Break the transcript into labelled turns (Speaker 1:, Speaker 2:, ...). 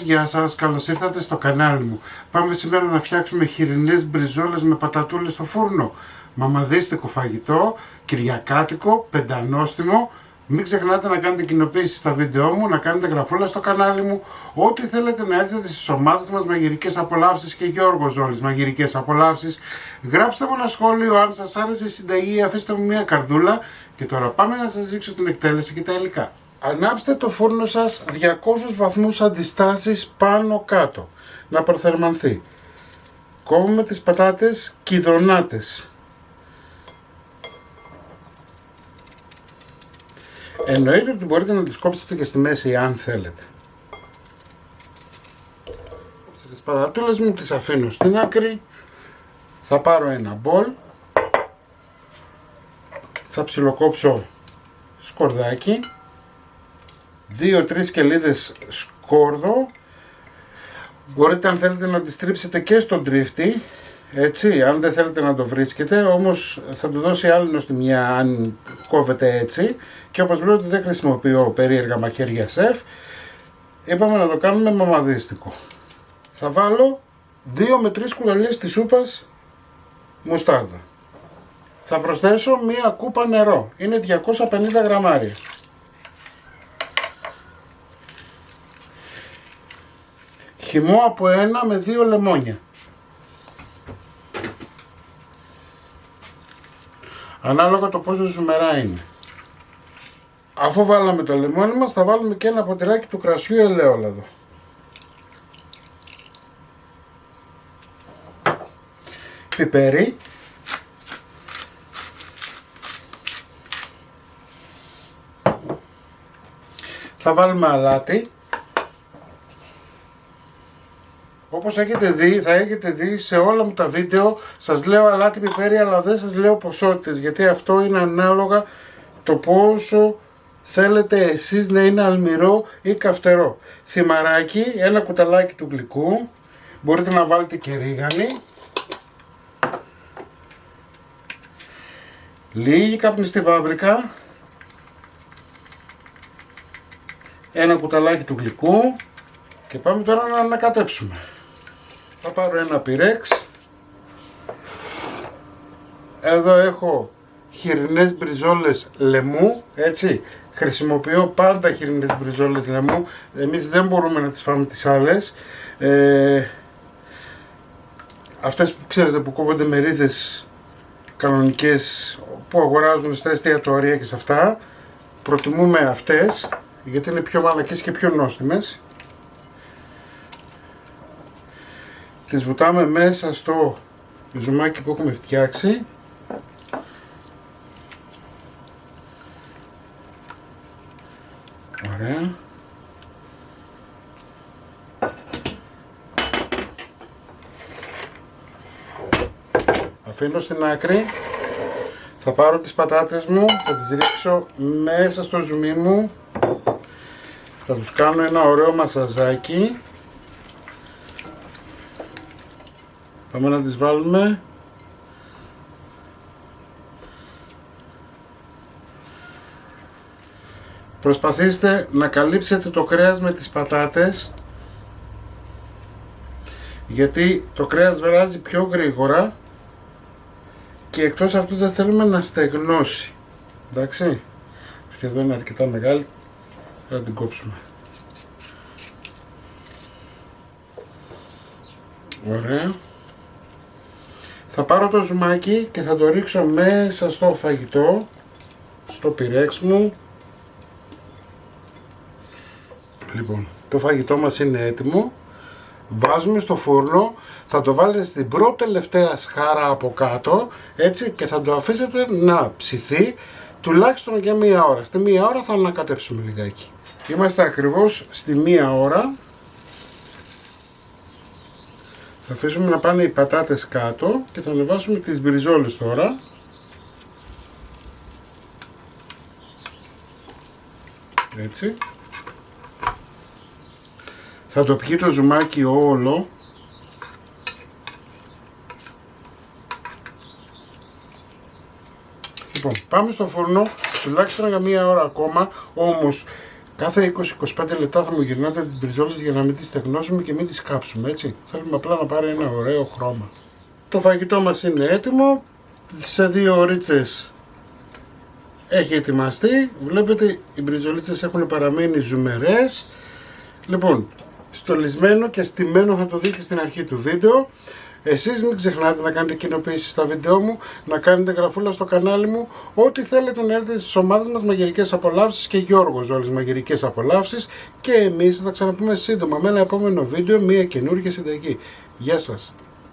Speaker 1: γεια σας, καλώς ήρθατε στο κανάλι μου. Πάμε σήμερα να φτιάξουμε χοιρινές μπριζόλες με πατατούλες στο φούρνο. Μαμαδίστικο φαγητό, κυριακάτικο, πεντανόστιμο. Μην ξεχνάτε να κάνετε κοινοποίηση στα βίντεό μου, να κάνετε γραφούλα στο κανάλι μου. Ό,τι θέλετε να έρθετε στις ομάδες μας Μαγειρικές Απολαύσεις και Γιώργος Ζόλης Μαγειρικές Απολαύσεις. Γράψτε μου ένα σχόλιο αν σας άρεσε η συνταγή, αφήστε μου μια καρδούλα. Και τώρα πάμε να σας δείξω την εκτέλεση και τα υλικά. Ανάψτε το φούρνο σας 200 βαθμούς αντιστάσεις πάνω κάτω, να προθερμανθεί. Κόβουμε τις πατάτες κυδρονάτες. Εννοείται ότι μπορείτε να τις κόψετε και στη μέση αν θέλετε. Τις πατατούλες μου τις αφήνω στην άκρη. Θα πάρω ένα μπολ. Θα ψιλοκόψω σκορδάκι. 2-3 κελίδες σκόρδο. Μπορείτε αν θέλετε να τη στρίψετε και στον τρίφτη, έτσι, αν δεν θέλετε να το βρίσκετε, όμως θα του δώσει άλυνο στη μια αν κόβετε έτσι. Και όπως βλέπετε δεν χρησιμοποιώ περίεργα μαχαίρια σεφ, είπαμε να το κάνουμε μαμαδίστικο. Θα βάλω 2 με 3 κουταλιές της σούπας μουστάρδα. Θα προσθέσω μία κούπα νερό, είναι 250 γραμμάρια. Χυμό από 1 με 2 λεμόνια. Ανάλογα το πόσο ζουμερά είναι. Αφού βάλαμε το λεμόνι μας, θα βάλουμε και ένα ποτηράκι του κρασιού ελαιόλαδο. Πιπέρι. Θα βάλουμε αλάτι. Όπως έχετε δει, θα έχετε δει σε όλα μου τα βίντεο, σας λέω αλάτι, πιπέρι, αλλά δεν σας λέω ποσότητες, γιατί αυτό είναι ανάλογα το πόσο θέλετε εσείς να είναι αλμυρό ή καυτερό. Θυμαράκι, ένα κουταλάκι του γλυκού, μπορείτε να βάλετε και ρίγανη, λίγη καπνιστή πάπρικα, ένα κουταλάκι του γλυκού και πάμε τώρα να ανακατέψουμε. Θα πάρω ένα πυρέξ. Εδώ έχω χοιρινές μπριζόλες λαιμού, έτσι. Χρησιμοποιώ πάντα χοιρινές μπριζόλες λαιμού. Εμείς δεν μπορούμε να τις φάμε τις άλλες. Αυτές που ξέρετε που κόβονται μερίδες κανονικές που αγοράζουν στα εστιατόρια και σε αυτά. Προτιμούμε αυτές γιατί είναι πιο μαλακές και πιο νόστιμες. Τις βουτάμε μέσα στο ζουμάκι που έχουμε φτιάξει. Ωραία. Αφήνω στην άκρη. Θα πάρω τις πατάτες μου, θα τις ρίξω μέσα στο ζουμί μου. Θα τους κάνω ένα ωραίο μασαζάκι. Πάμε να τις βάλουμε. Προσπαθήστε να καλύψετε το κρέας με τις πατάτες, γιατί το κρέας βράζει πιο γρήγορα και εκτός αυτού δεν θέλουμε να στεγνώσει. Εντάξει, αυτή εδώ είναι αρκετά μεγάλη, θα την κόψουμε. Ωραία. Θα πάρω το ζουμάκι και θα το ρίξω μέσα στο φαγητό, στο πυρέξ μου. Λοιπόν, το φαγητό μας είναι έτοιμο. Βάζουμε στο φούρνο, θα το βάλετε στην πρώτη τελευταία σχάρα από κάτω, έτσι, και θα το αφήσετε να ψηθεί τουλάχιστον για 1 ώρα. Στη 1 ώρα θα ανακατέψουμε λιγάκι. Είμαστε ακριβώς στη 1 ώρα. Θα αφήσουμε να πάνε οι πατάτες κάτω και θα ανεβάσουμε τις μπριζόλες τώρα. Έτσι. Θα το πιει το ζουμάκι όλο. Λοιπόν, πάμε στο φούρνο τουλάχιστον για 1 ώρα ακόμα, όμως Κάθε 20-25 λεπτά θα μου γυρνάτε τις μπριζόλες για να μην τις στεγνώσουμε και μην τις κάψουμε, έτσι. Θέλουμε απλά να πάρει ένα ωραίο χρώμα. Το φαγητό μας είναι έτοιμο. Σε 2 ωρίτσες έχει ετοιμαστεί. Βλέπετε οι μπριζολίτσες έχουν παραμείνει ζουμερές. Λοιπόν, στολισμένο και στημένο θα το δείτε στην αρχή του βίντεο. Εσείς μην ξεχνάτε να κάνετε κοινοποίησεις στα βίντεο μου, να κάνετε γραφούλα στο κανάλι μου, ό,τι θέλετε να έρθετε στις ομάδες μας Μαγειρικές Απολαύσεις και Γιώργος Ζόλης Μαγειρικές Απολαύσεις και εμείς θα τα ξαναπούμε σύντομα με ένα επόμενο βίντεο, μια καινούργια συνταγή. Γεια σας!